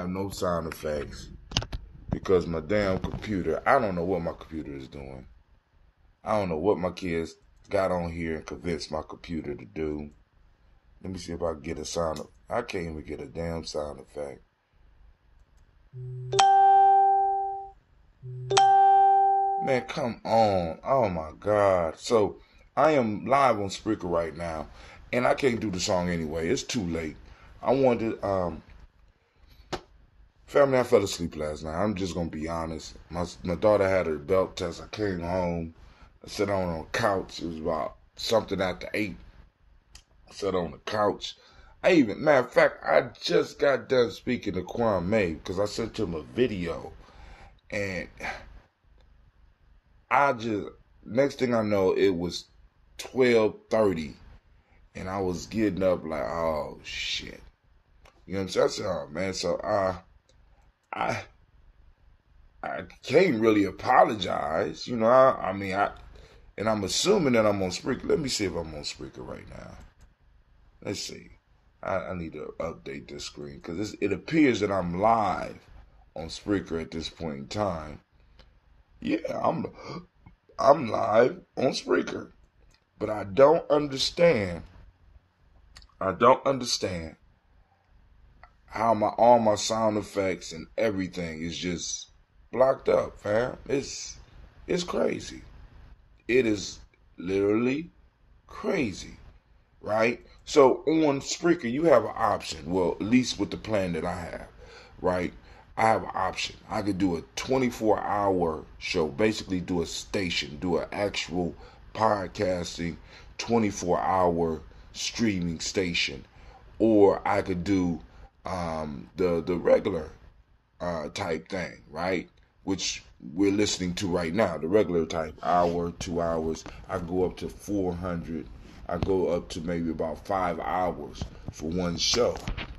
have no sound effects because my damn computer, I don't know what my computer is doing. I don't know what my kids got on here and convinced my computer to do. Let me see if I can get a sound. I can't even get a damn sound effect. Man, come on. Oh my God. So I am live on Spreaker right now, and I can't do the song anyway. It's too late. I wanted, family, I fell asleep last night. I'm just going to be honest. My daughter had her belt test. I came home. I sat on the couch. It was about something after 8. I sat on the couch. Matter of fact, I just got done speaking to Gye-Nyame because I sent him a video. And next thing I know, it was 12:30. And I was getting up like, oh, shit. You know what I'm saying? I said, oh, man. So, I can't really apologize. You know, and I'm assuming that I'm on Spreaker. Let me see if I'm on Spreaker right now. Let's see. I need to update this screen because it appears that I'm live on Spreaker at this point in time. Yeah, I'm live on Spreaker, but I don't understand how all my sound effects and everything is just blocked up, fam. It's crazy. It is literally crazy, right? So on Spreaker, you have an option. Well, at least with the plan that I have, right? I have an option. I could do a 24-hour show, basically do a station, do an actual podcasting 24-hour streaming station, or I could do the regular type thing, right? Which we're listening to right now, the regular type, hour, 2 hours. I go up to 400. I go up to maybe about 5 hours for one show.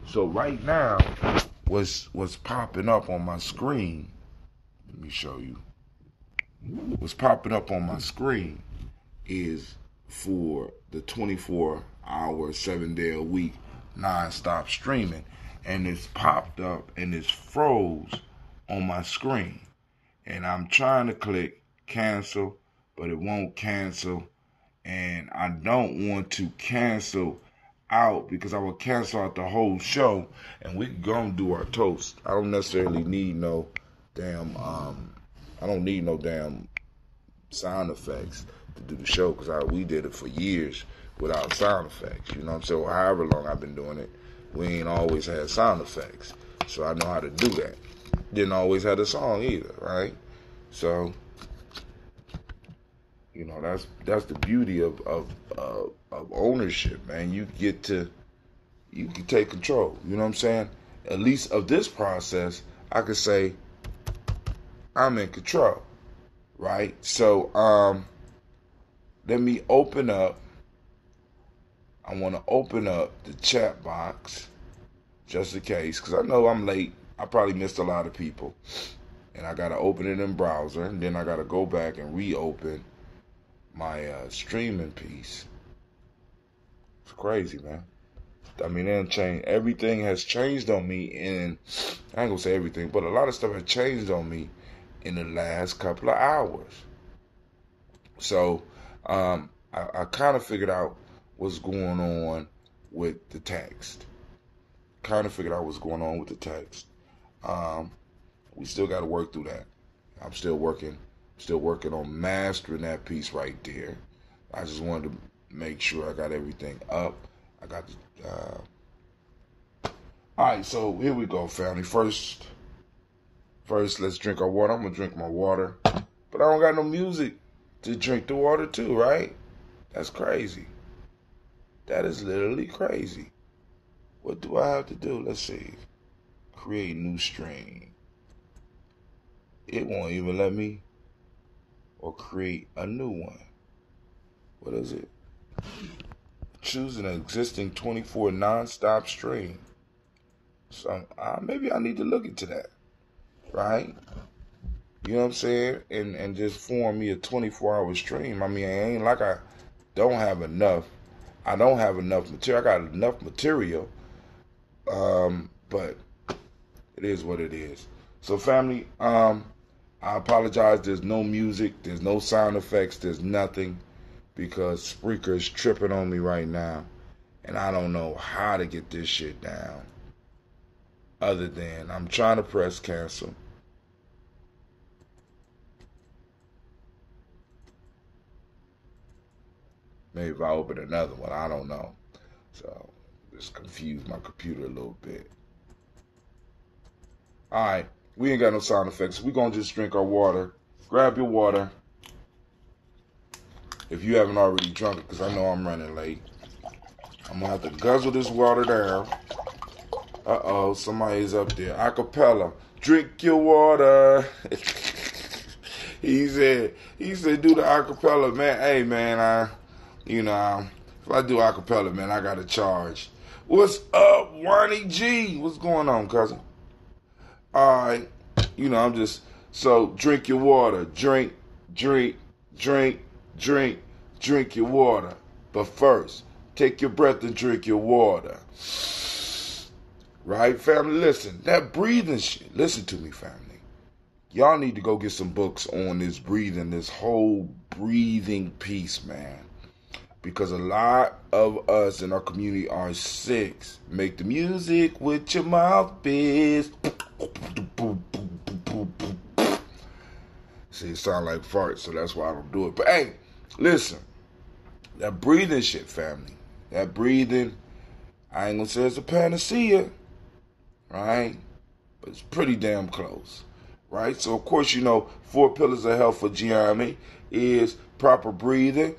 So right now, what's popping up on my screen, let me show you. What's popping up on my screen is for the 24-hour, 7-day-a-week non-stop streaming. And it's popped up and it's froze on my screen. And I'm trying to click cancel, but it won't cancel. And I don't want to cancel out because I will cancel out the whole show and we can go and do our toast. I don't necessarily need no damn sound effects to do the show because we did it for years without sound effects. You know what I'm saying? However long I've been doing it, we ain't always had sound effects. So I know how to do that. Didn't always have a song either, right? So, you know, that's the beauty of ownership, man. You can take control. You know what I'm saying? At least of this process, I could say I'm in control, right? So, let me open up. I want to open up the chat box just in case, because I know I'm late. I probably missed a lot of people, and I got to open it in browser, and then I got to go back and reopen my streaming piece. It's crazy, man. I mean, everything has changed on me, and I ain't gonna say everything, but a lot of stuff has changed on me in the last couple of hours. So, I kind of figured out what's going on with the text. We still got to work through that. I'm still working on mastering that piece right there. I just wanted to make sure I got everything up. I got the, all right, so here we go, family. First, let's drink our water. I'm going to drink my water, but I don't got no music to drink the water to, right? That's crazy. That is literally crazy. What do I have to do? Let's see. Create new stream. It won't even let me. Or create a new one. What is it? Choose an existing 24 non-stop stream. So maybe I need to look into that. Right? You know what I'm saying? And just form me a 24-hour stream. I mean, it ain't like I don't have enough. I don't have enough material. I got enough material. But It is what it is. So family, I apologize. There's no music. There's no sound effects. There's nothing because Spreaker is tripping on me right now. And I don't know how to get this shit down. Other than I'm trying to press cancel. Maybe if I open another one, I don't know. So just confuse my computer a little bit. Alright, we ain't got no sound effects. We're gonna just drink our water. Grab your water. If you haven't already drunk it, because I know I'm running late. I'm gonna have to guzzle this water down. Uh-oh, somebody's up there. Acapella. Drink your water. he said, do the acapella, man. Hey, man, if I do acapella, man, I gotta charge. What's up, Wani G? What's going on, cousin? Alright, so drink your water. Drink your water. But first, take your breath and drink your water. Right, family? Listen, that breathing shit. Listen to me, family. Y'all need to go get some books on this breathing, this whole breathing piece, man. Because a lot of us in our community are sick. Make the music with your mouthpiece. See, it sound like farts, so that's why I don't do it. But hey, listen, that breathing shit, family. That breathing, I ain't gonna say it's a panacea, right? But it's pretty damn close, right? So, of course, 4 pillars of health for Gye-Nyame is proper breathing.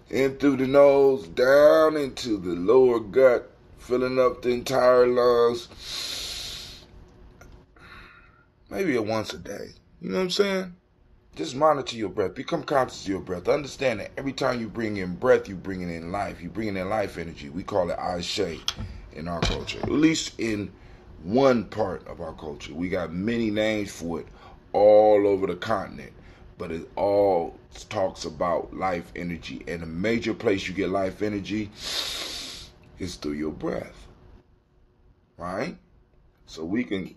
In through the nose, down into the lower gut, filling up the entire lungs. Maybe once a day. You know what I'm saying? Just monitor your breath. Become conscious of your breath. Understand that every time you bring in breath, you bring in life. You bring in life energy. We call it Ashe in our culture. At least in one part of our culture. We got many names for it all over the continent. But it all talks about life energy. And a major place you get life energy is through your breath. Right? So we can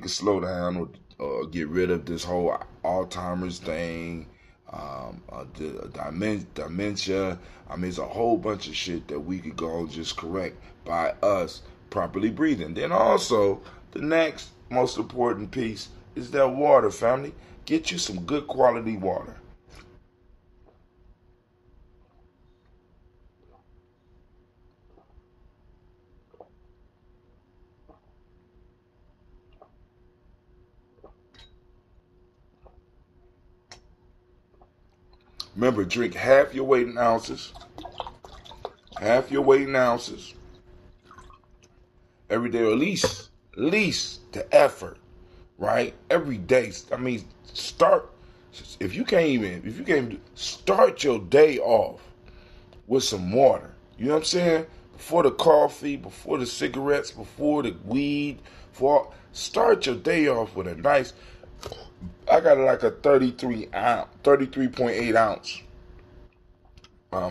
slow down or get rid of this whole Alzheimer's thing, dementia. I mean, it's a whole bunch of shit that we could go and just correct by us properly breathing. Then also, the next most important piece is that water, family. Get you some good quality water. Remember, drink half your weight in ounces. Half your weight in ounces. Every day, or at least the effort, right? Every day. I mean, start. If you can't start your day off with some water. You know what I'm saying? Before the coffee, before the cigarettes, before the weed, start your day off with a nice. I got like a 33.8 ounce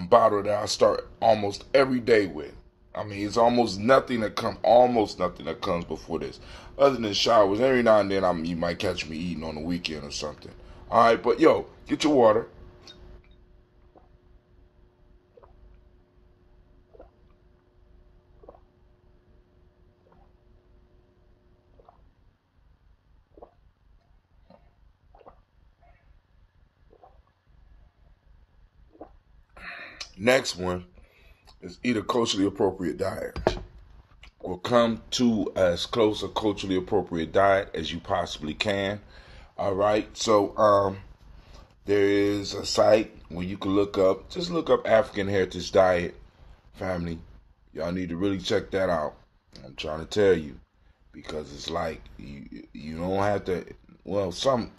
bottle that I start almost every day with. I mean, it's almost nothing that comes before this, other than showers. Every now and then, you might catch me eating on the weekend or something. All right, but yo, get your water. Next one is eat a culturally appropriate diet. Or come to as close a culturally appropriate diet as you possibly can. All right, so there is a site where you can look up African Heritage Diet, family. Y'all need to really check that out. I'm trying to tell you, because it's like you don't have to. Well, some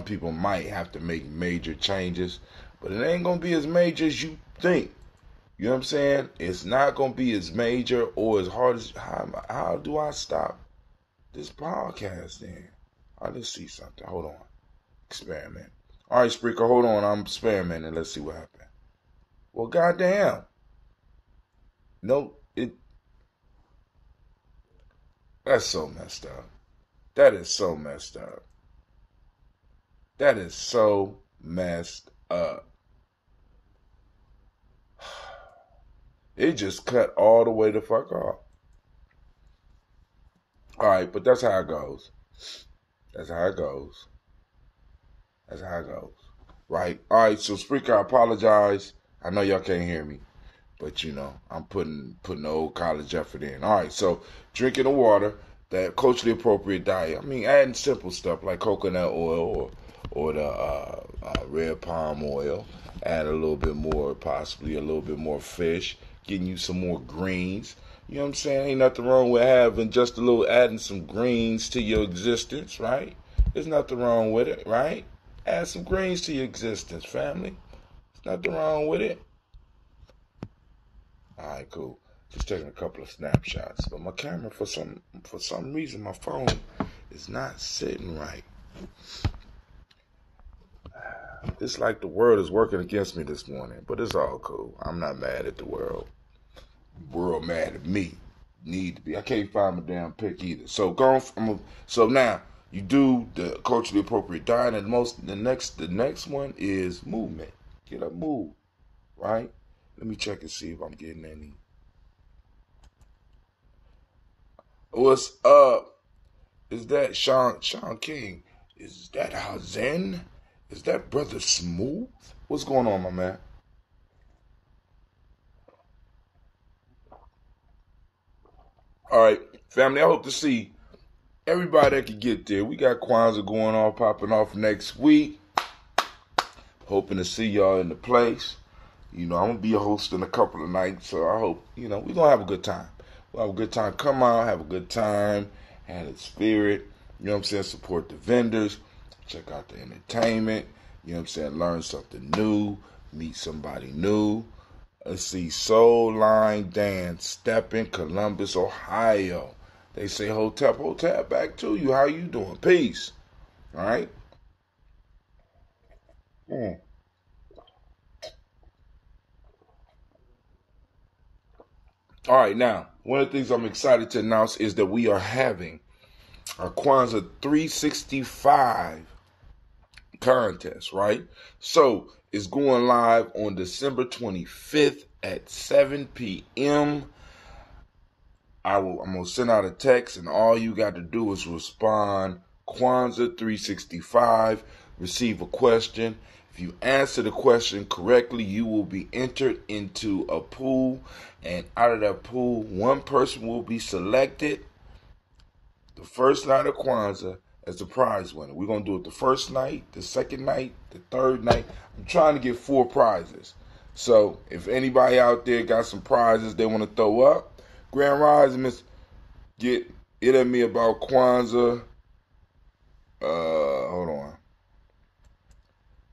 people might have to make major changes, but it ain't gonna be as major as you think. You know what I'm saying? It's not gonna be as major or as hard as how do I stop this podcast then? Let's see something. Hold on. Experiment. All right, Spreaker, hold on. I'm experimenting. Let's see what happens. Well, goddamn. No, That's so messed up. That is so messed up. That is so messed up. It just cut all the way the fuck off. All right, but that's how it goes. That's how it goes. That's how it goes. Right? All right, so Spreaker, I apologize. I know y'all can't hear me. But, you know, I'm putting the old college effort in. All right, so drinking the water, that culturally appropriate diet. I mean, adding simple stuff like coconut oil or the red palm oil. Add a little bit more, possibly a little bit more fish. Getting you some more greens. You know what I'm saying? Ain't nothing wrong with having just a little, adding some greens to your existence, right? There's nothing wrong with it, right? Add some greens to your existence, family. There's nothing wrong with it. All right, cool. Just taking a couple of snapshots. But my camera, for some reason, my phone is not sitting right. It's like the world is working against me this morning, but it's all cool. I'm not mad at the world. The world mad at me. Need to be. I can't find my damn pick either. So so now you do the culturally appropriate diet, and the next one is movement. Get up, move, right? Let me check and see if I'm getting any. What's up? Is that Sean King? Is that Hazen? Is that Brother Smooth? What's going on, my man? All right, family, I hope to see everybody that can get there. We got Kwanzaa popping off next week. Hoping to see y'all in the place. You know, I'm going to be hosting a couple of nights, so I hope, you know, we're going to have a good time. We'll have a good time. Come out, have a good time, have the spirit, you know what I'm saying, support the vendors, check out the entertainment, you know what I'm saying, learn something new, meet somebody new. Let's see, Soul Line Dance, Step in Columbus, Ohio. They say Hotep, back to you. How you doing? Peace. All right? All right, now, one of the things I'm excited to announce is that we are having our Kwanzaa 365 contest, right? So, it's going live on December 25th at 7 p.m. I'm going to send out a text, and all you got to do is respond Kwanzaa 365, receive a question. If you answer the question correctly, you will be entered into a pool, and out of that pool, one person will be selected the first night of Kwanzaa as the prize winner. We're going to do it the first night, the second night, the third night. I'm trying to get 4 prizes. So if anybody out there got some prizes they want to throw up, Grand Rising, get it at me about Kwanzaa. Hold on.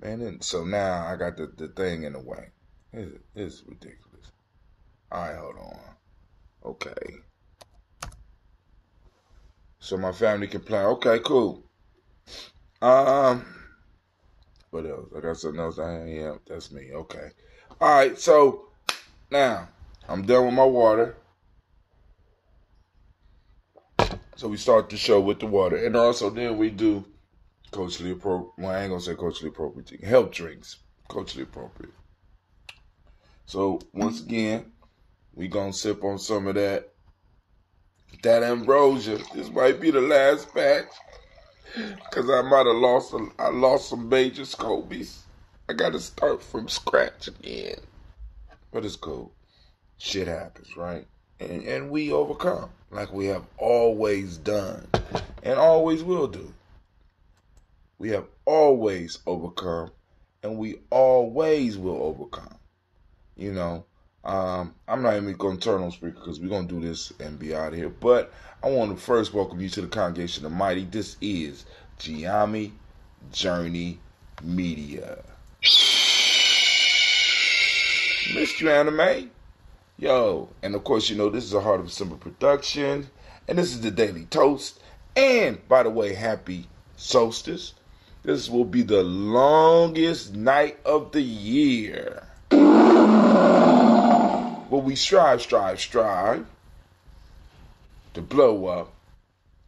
Man, so now I got the thing in the way. This is ridiculous. All right, hold on. Okay. So my family can plan. Okay, cool. What else? I got something else. Yeah, that's me. Okay. All right, so now I'm done with my water. So we start the show with the water. And also then we do culturally appropriate. Well, I ain't going to say culturally appropriate. Health drinks. Culturally appropriate. So once again, we going to sip on some of that ambrosia. This might be the last batch. Because I might have lost some major scobies. I got to start from scratch again. But it's cool. Shit happens, right? And we overcome like we have always done and always will do. We have always overcome and we always will overcome. You know, I'm not even going to turn on speaker because we're going to do this and be out of here. But I want to first welcome you to the Congregation of Mighty. This is Gye-Nyame Journey Media. Missed you, Anime. Yo, and of course, you know, this is a Heart of December production, and this is the Daily Toast, and by the way, happy Solstice. This will be the longest night of the year. But we strive to blow up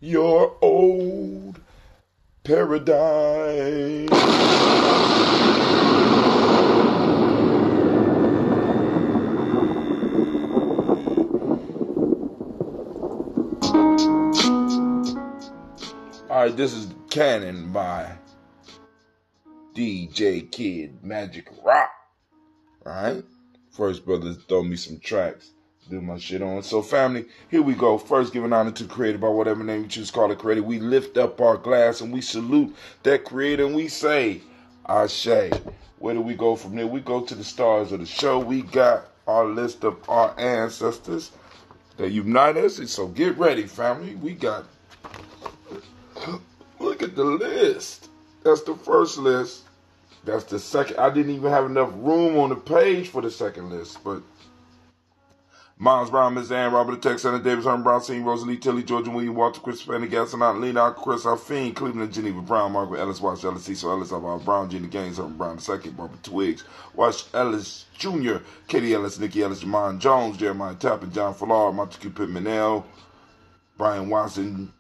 your old paradise. Alright, this is Cannon by DJ Kid Magic Rock. Alright? First, brothers, throw me some tracks. Do my shit on. So, family, here we go. First, giving honor to the creator by whatever name you choose to call it creator. We lift up our glass and we salute that creator and we say, Ashe. Where do we go from there? We go to the stars of the show. We got our list of our ancestors that unite us. And so, get ready, family. We got... Look at the list. That's the first list. That's the second. I didn't even have enough room on the page for the second list, but Miles Brown, Miss Ann, Robert the Tex, Anna Davis, Herman Brown, Senior, Rosalie, Tilly, Georgia, William, Walter, Chris, Fanny, Gasson, Lena, Chris, Alfine, Cleveland, Geneva, Brown, Margaret, Ellis, Wash, Ellis, Cecil, Ellis, Alvar, Brown, Gina Gaines, Herman Brown II, Barbara Twiggs, Wash, Ellis Jr., Katie Ellis, Nikki Ellis, Jamon Jones, Jeremiah Tappan, John Fallard, Montague Pittman L, Brian Watson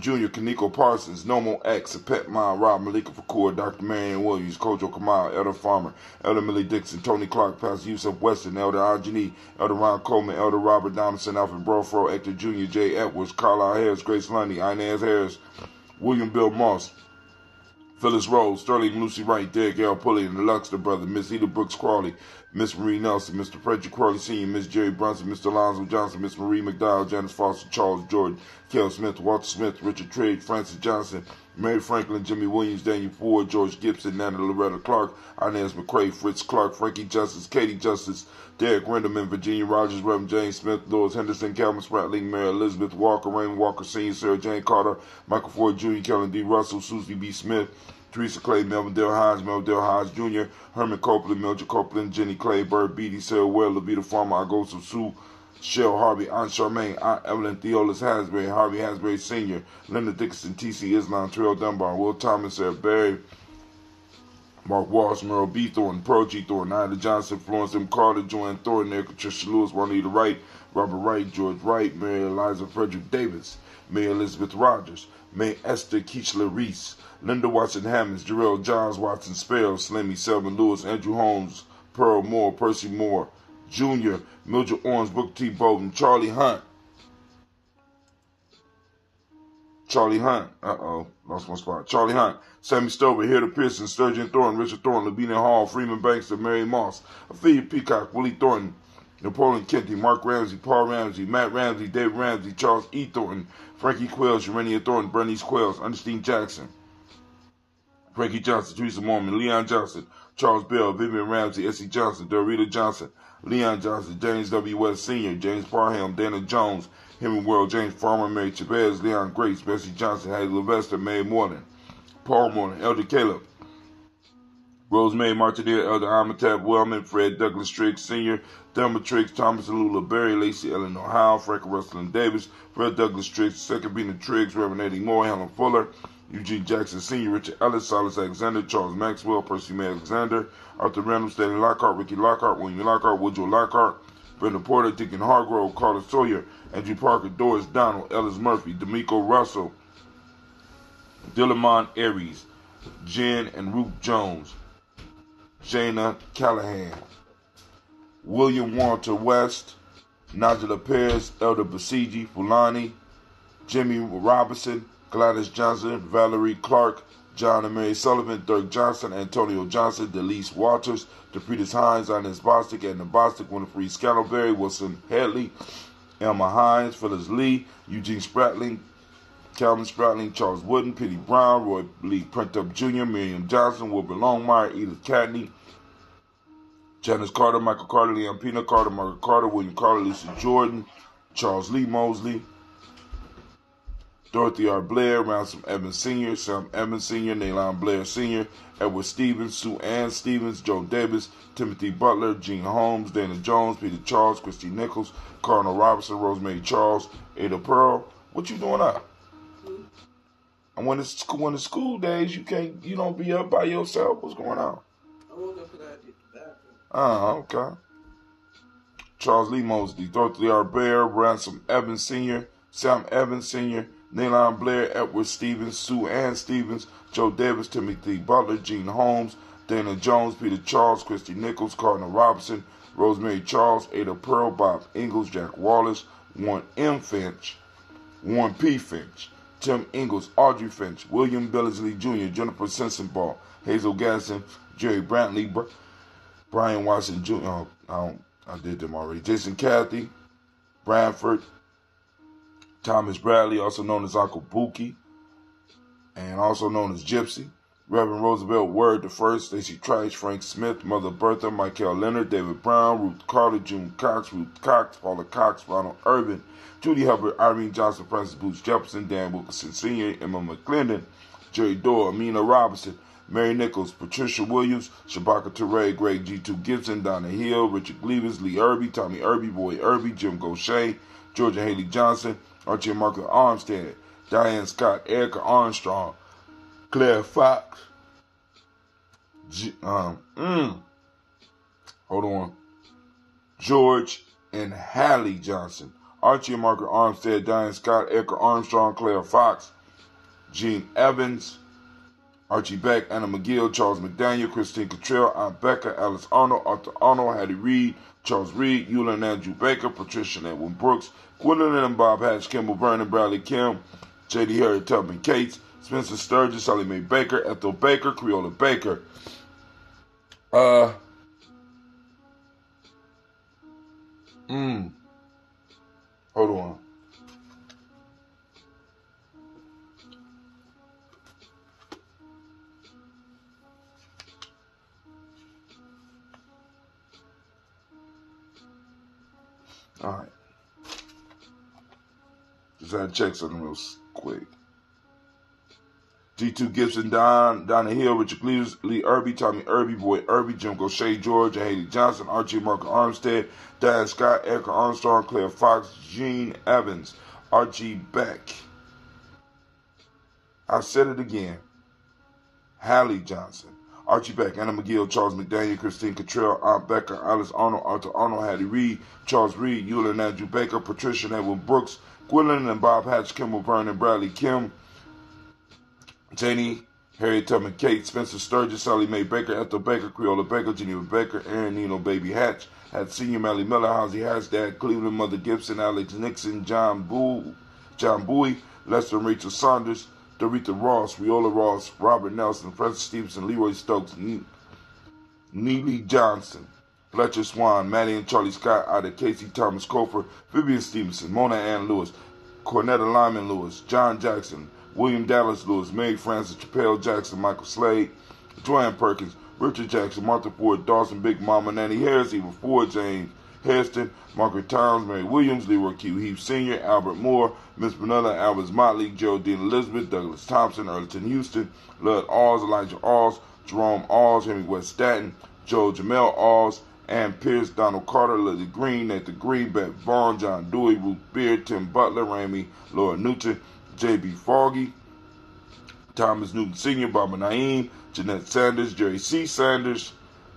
Jr., Kaneko Parsons, Nomo X, Pet Mile, Rob Malika Fakur, Dr. Marion Williams, Kojo Kamal, Elder Farmer, Elder Millie Dixon, Tony Clark, Pastor Yusuf Weston, Elder Ajani, Elder Ron Coleman, Elder Robert Donaldson, Alfred Brofro, Hector Jr., Jay Edwards, Carlisle Harris, Grace Lundy, Inez Harris, William Bill Moss, Phyllis Rose, Sterling Lucy Wright, Derek L. Pulley, and the Luxter brother, Miss Eda Brooks Crawley, Miss Marie Nelson, Mr. Frederick Crawley Sr., Miss Jerry Brunson, Mr. Alonzo Johnson, Miss Marie McDowell, Janice Foster, Charles Jordan, Kel Smith, Walter Smith, Richard Trigg, Francis Johnson, Mary Franklin, Jimmy Williams, Daniel Ford, George Gibson, Nana Loretta Clark, Inez McCrae, Fritz Clark, Frankie Justice, Katie Justice, Derek Renderman, Virginia Rogers, Reverend James Smith, Louis Henderson, Calvin Spratling, Mary Elizabeth Walker, Raymond Walker Sr., Sarah Jane Carter, Michael Ford Jr., Kellen D. Russell, Susie B. Smith, Teresa Clay, Melvin Dale Hines, Jr., Herman Copeland, Mildred Copeland, Jenny Clay, Bird Beatty, Sarah Well, Levita Farmer, Agosu Sue, Shell Harvey, Aunt Charmaine, Aunt Evelyn, Theolis Hasbury, Harvey Hasbury Sr., Linda Dickinson, T.C. Islam, Terrell Dunbar, Will Thomas, Sarah Berry, Mark Walsh, Merle B. Thornton, Pearl G. Thornton, Ida Johnson, Florence M. Carter, Joanne Thornton, Eric Patricia Lewis, Juanita Wright, Robert Wright, George Wright, Mary Eliza Frederick Davis, May Elizabeth Rogers, May Esther Keechler Reese, Linda Watson Hammonds, Jarrell Johns, Watson Sparrow, Slimmy Selvin Lewis, Andrew Holmes, Pearl Moore, Percy Moore, Jr., Mildred Orange, Booker T. Bolton, Charlie Hunt, lost my spot. Charlie Hunt, Sammy Stover, Hilda Pearson, Sturgeon Thornton, Richard Thornton, Lavinia Hall, Freeman Bankster, Mary Moss, Ophelia Peacock, Willie Thornton, Napoleon Kenty, Mark Ramsey, Paul Ramsey, Matt Ramsey, David Ramsey, Charles E. Thornton, Frankie Quells, Urania Thornton, Bernice Quells, Ernestine Jackson, Frankie Johnson, Teresa Mormon, Leon Johnson, Charles Bell, Vivian Ramsey, S.E. Johnson, Dorita Johnson, Leon Johnson, James W. West Sr., James Parham, Dana Jones, Henry World, James Farmer, Mary Chavez, Leon Grace, Bessie Johnson, Hattie Levester, Mae Moreland, Paul Moreland, Elder Caleb, Rosemary Martinez, Elder Amitab Wellman, Fred Douglas Triggs Sr., Thelma Triggs, Thomas Alula Berry, Lacey Eleanor Howe, Frank Russell and Davis, Fred Douglas Triggs, Second Bina Triggs, Reverend Eddie Moore, Helen Fuller, Eugene Jackson Sr., Richard Ellis, Silas Alexander, Charles Maxwell, Percy May Alexander, Arthur Randall, Stanley Lockhart, Ricky Lockhart, William Lockhart, Woodrow Lockhart, Brenda Porter, Deacon Hargrove, Carter Sawyer, Andrew Parker, Doris Donald, Ellis Murphy, D'Amico Russell, Dillamon Aries, Jen and Ruth Jones, Shayna Callahan, William Walter West, Najla Perez, Elder Basiji, Fulani, Jimmy Robinson, Gladys Johnson, Valerie Clark, John and Mary Sullivan, Dirk Johnson, Antonio Johnson, Delise Walters, DePretis Hines, Inez Bostic, Edna Bostic, Winifred Scantleberry, Wilson Hadley, Elma Hines, Phyllis Lee, Eugene Spratling, Calvin Spratling, Charles Wooden, Penny Brown, Roy Lee Printup Jr., Miriam Johnson, Wilbur Longmire, Edith Catney, Janice Carter, Michael Carter, Leon Pina Carter, Margaret Carter, William Carter, Lisa Jordan, Charles Lee Mosley, Dorothy R. Blair, Ransom Evans Sr., Sam Evans Sr., Naylon Blair Sr., Edward Stevens, Sue Ann Stevens, Joe Davis, Timothy Butler, Gene Holmes, Dana Jones, Peter Charles, Christy Nichols, Cardinal Robinson, Rosemary Charles, Ada Pearl. What you doing up? And when it's school days, you don't be up by yourself. What's going on? I woke up because I had to get the bathroom. Okay. Charles Lee Mosley, Dorothy R. Bear, Ransom Evans Sr., Sam Evans Sr., Neilon Blair, Edward Stevens, Sue Ann Stevens, Joe Davis, Timothy Butler, Gene Holmes, Dana Jones, Peter Charles, Christy Nichols, Cardinal Robinson, Rosemary Charles, Ada Pearl, Bob Ingalls, Jack Wallace, Warren M. Finch, Warren P. Finch, Tim Ingalls, Audrey Finch, William Billingsley Jr., Jennifer Sensenbaugh, Hazel Gasson, Jerry Brantley, Brian Watson Jr., I did them already, Jason Cathy, Branford, Thomas Bradley, also known as Uncle Bookie, and also known as Gypsy, Reverend Roosevelt Word I, Stacey Trice, Frank Smith, Mother Bertha, Michael Leonard, David Brown, Ruth Carter, June Cox, Ruth Cox, Paula Cox, Ronald Urban, Judy Hubbard, Irene Johnson, Francis Booth Jefferson, Dan Wilkerson Sr., Emma McClendon, Jerry Dorr, Amina Robinson, Mary Nichols, Patricia Williams, Shabaka Teray, Greg G2 Gibson, Donna Hill, Richard Gleavis, Lee Irby, Tommy Irby, Boy Irby, Jim Gaucher, Georgia Haley Johnson, Archie and Margaret Armstead, Diane Scott, Erica Armstrong, Claire Fox, George and Hallie Johnson, Archie and Margaret Armstead, Diane Scott, Erica Armstrong, Claire Fox, Gene Evans, Archie Beck, Anna McGill, Charles McDaniel, Christine Cottrell, Aunt Becca, Alice Arnold, Arthur Arnold, Hattie Reed, Charles Reed, Eula and Andrew Baker, Patricia and Edwin Brooks, Gwendolyn and Bob Hatch, Kimball Vernon, Bradley Kim, J.D. Harriet Tubman Cates, Spencer Sturgis, Sally Mae Baker, Ethel Baker, Creola Baker. Hold on. All right. Just had to check something real quick. G2 Gibson, Donna Hill, Richard Gleaves, Lee Irby, Tommy Irby, Boy Irby, Jim Gaucher, George, and Haley Johnson, Archie Mark Armstead, Diane Scott, Erica Armstrong, Claire Fox, Gene Evans, Archie Beck. I said it again. Hallie Johnson, Archie Beck, Anna McGill, Charles McDaniel, Christine Cottrell, Aunt Becca, Alice Arnold, Arthur Arnold, Hattie Reed, Charles Reed, Eula and Andrew Baker, Patricia and Edwin Brooks, Gwendolyn and Bob Hatch, Kimball Vernon, Bradley Kim, Janie, Harriet Tubman Kate, Spencer Sturgis, Sally Mae Baker, Ethel Baker, Creola Baker, Geneva Baker, Aaron Nino Baby Hatch, had Senior, Mally Miller, Hosey Hatch, Dad Cleveland, Mother Gibson, Alex Nixon, John Bowie, Lester and Rachel Saunders, Dorita Ross, Viola Ross, Robert Nelson, Francis Stevenson, Leroy Stokes, Neely Johnson, Fletcher Swan, Maddie and Charlie Scott, Ida Casey, Thomas Cofer, Vivian Stevenson, Mona Ann Lewis, Cornetta Lyman Lewis, John Jackson, William Dallas Lewis, Mary Francis, Chappelle Jackson, Michael Slade, Joanne Perkins, Richard Jackson, Martha Ford, Dawson, Big Mama, Nanny Harris, Eva Ford, James Hairston, Margaret Towns, Mary Williams, Leroy Q. Heath Sr., Albert Moore, Miss Vanilla, Albert Motley, Geraldine Elizabeth, Douglas Thompson, Earlton Houston, Lud Alls, Elijah Alls, Jerome Alls, Henry West Statton, Joe Jamel Alls, Ann Pierce, Donald Carter, Lily Green, Nathan Green, Beth Vaughn, John Dewey, Ruth Beard, Tim Butler, Ramey, Laura Newton, J.B. Foggy, Thomas Newton Sr., Barbara Naeem, Jeanette Sanders, Jerry C. Sanders,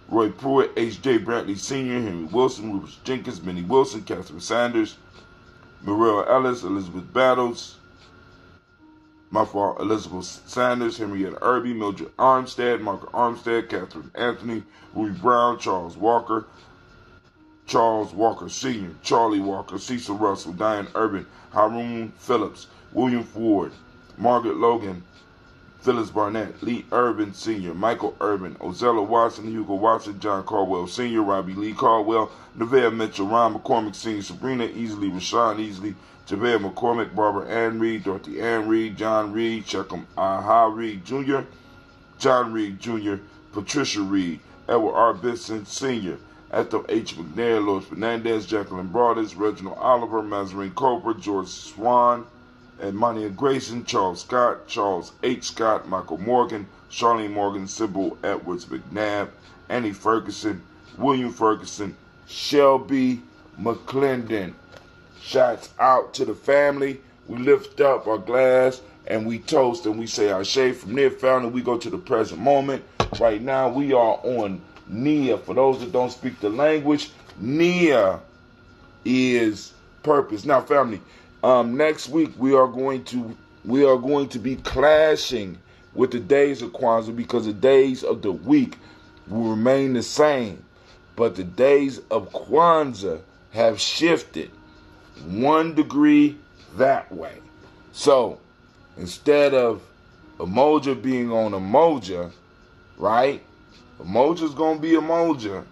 Roy Pruitt, H.J. Brantley Sr., Henry Wilson, Rufus Jenkins, Minnie Wilson, Catherine Sanders, Muriel Ellis, Elizabeth Battles, Elizabeth Sanders, Henrietta Irby, Mildred Armstead, Margaret Armstead, Catherine Anthony, Ruby Brown, Charles Walker Sr., Charlie Walker, Cecil Russell, Diane Urban, Haroon Phillips, William Ford, Margaret Logan, Phyllis Barnett, Lee Urban Sr., Michael Urban, Ozella Watson, Hugo Watson, John Caldwell Sr., Robbie Lee Caldwell, Nevaeh Mitchell, Ron McCormick Sr., Sabrina Easley, Rashawn Easley, Javea McCormick, Barbara Ann Reed, Dorothy Ann Reed, John Reed, Shechem Aha Reed Jr., John Reed Jr., Patricia Reed, Edward R. Benson Sr., Ethel H. McNair, Lois Fernandez, Jacqueline Broadus, Reginald Oliver, Mazarine Cooper, George Swan, Edmonia Grayson, Charles Scott, Charles H. Scott, Michael Morgan, Charlene Morgan, Sybil Edwards McNabb, Annie Ferguson, William Ferguson, Shelby McClendon. Shouts out to the family. We lift up our glass and we toast and we say our shade. From there, family, we go to the present moment. Right now, we are on Nia. For those that don't speak the language, Nia is purpose. Now, family, Next week we are going to be clashing with the days of Kwanzaa because the days of the week will remain the same, but the days of Kwanzaa have shifted 1 degree that way. So instead of Umoja being on Umoja, right? Umoja's gonna be Umoja,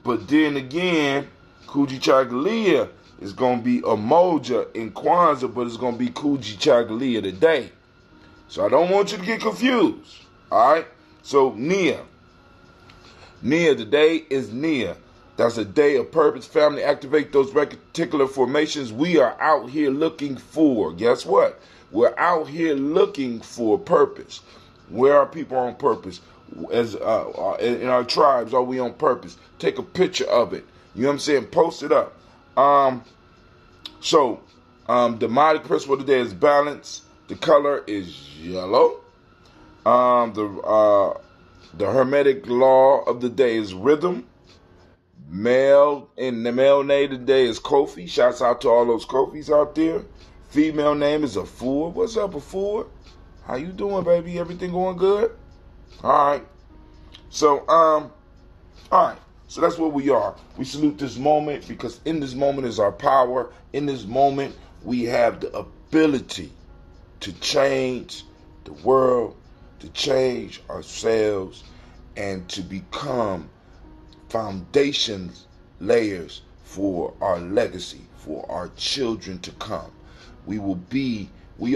but then again, Kujichagulia is gonna be Umoja in Kwanzaa, but it's gonna be Kujichagulia today. So I don't want you to get confused. Alright? So Nia, today is Nia. That's a day of purpose. Family, activate those particular formations. We are out here looking for, guess what? We're out here looking for purpose. Where are people on purpose? As in our tribes, are we on purpose? Take a picture of it. You know what I'm saying? Post it up. The demonic principle today is balance. The color is yellow. The hermetic law of the day is rhythm. Male in the male name today is Kofi. Shouts out to all those Kofis out there. Female name is Afua. What's up, Afua? How you doing, baby? Everything going good? All right. So, all right. So that's where we are. We salute this moment because in this moment is our power. In this moment, we have the ability to change the world, to change ourselves, and to become foundation layers for our legacy, for our children to come. We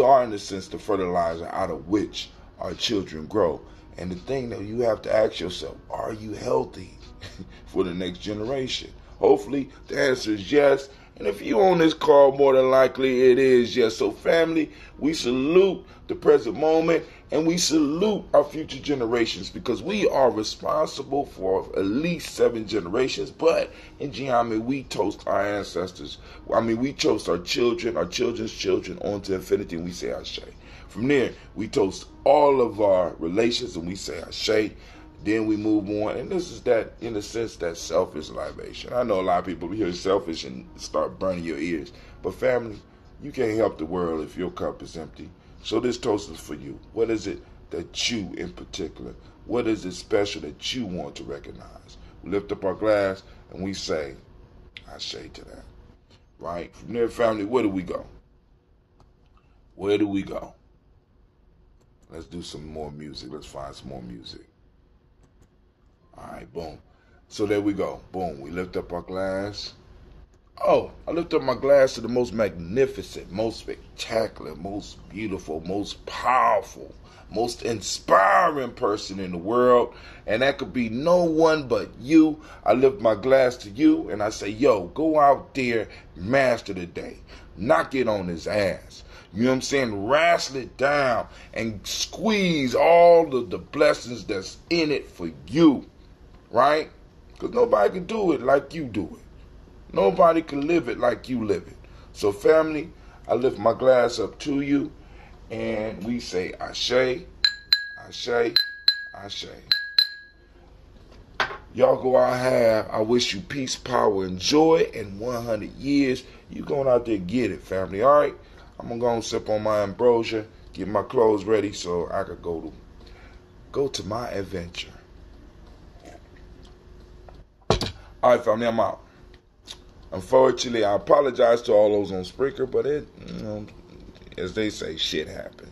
are in a sense the fertilizer out of which our children grow. And the thing that you have to ask yourself, are you healthy for the next generation? Hopefully the answer is yes. And if you on this call, more than likely it is yes. So family, we salute the present moment and we salute our future generations because we are responsible for at least 7 generations. But in Gye-Nyame, we toast our ancestors. We toast our children, our children's children on to infinity, and we say Ashe. From there, we toast all of our relations and we say Ashe. Then we move on, and this is that, in a sense, that selfish libation. I know a lot of people hear selfish and start burning your ears. But family, you can't help the world if your cup is empty. So this toast is for you. What is it that you, in particular, what is it special that you want to recognize? We lift up our glass and we say Ashe to that. Right? From there, family, where do we go? Where do we go? Let's do some more music. Let's find some more music. All right, boom. So there we go. Boom. We lift up our glass. Oh, I lift up my glass to the most magnificent, most spectacular, most beautiful, most powerful, most inspiring person in the world. And that could be no one but you. I lift my glass to you and I say, yo, go out there, master the day. Knock it on his ass. You know what I'm saying? Wrestle it down and squeeze all of the blessings that's in it for you. Right? Because nobody can do it like you do it. Nobody can live it like you live it. So family, I lift my glass up to you and we say Ashe, Ashe, Ashe. Y'all go out have. I wish you peace, power, and joy. And 100 years, you going out there and get it, family. All right? I'm going to go and sip on my ambrosia, get my clothes ready so I could go to my adventure. All right, family, I'm out. Unfortunately, I apologize to all those on Spreaker, but as they say, shit happens.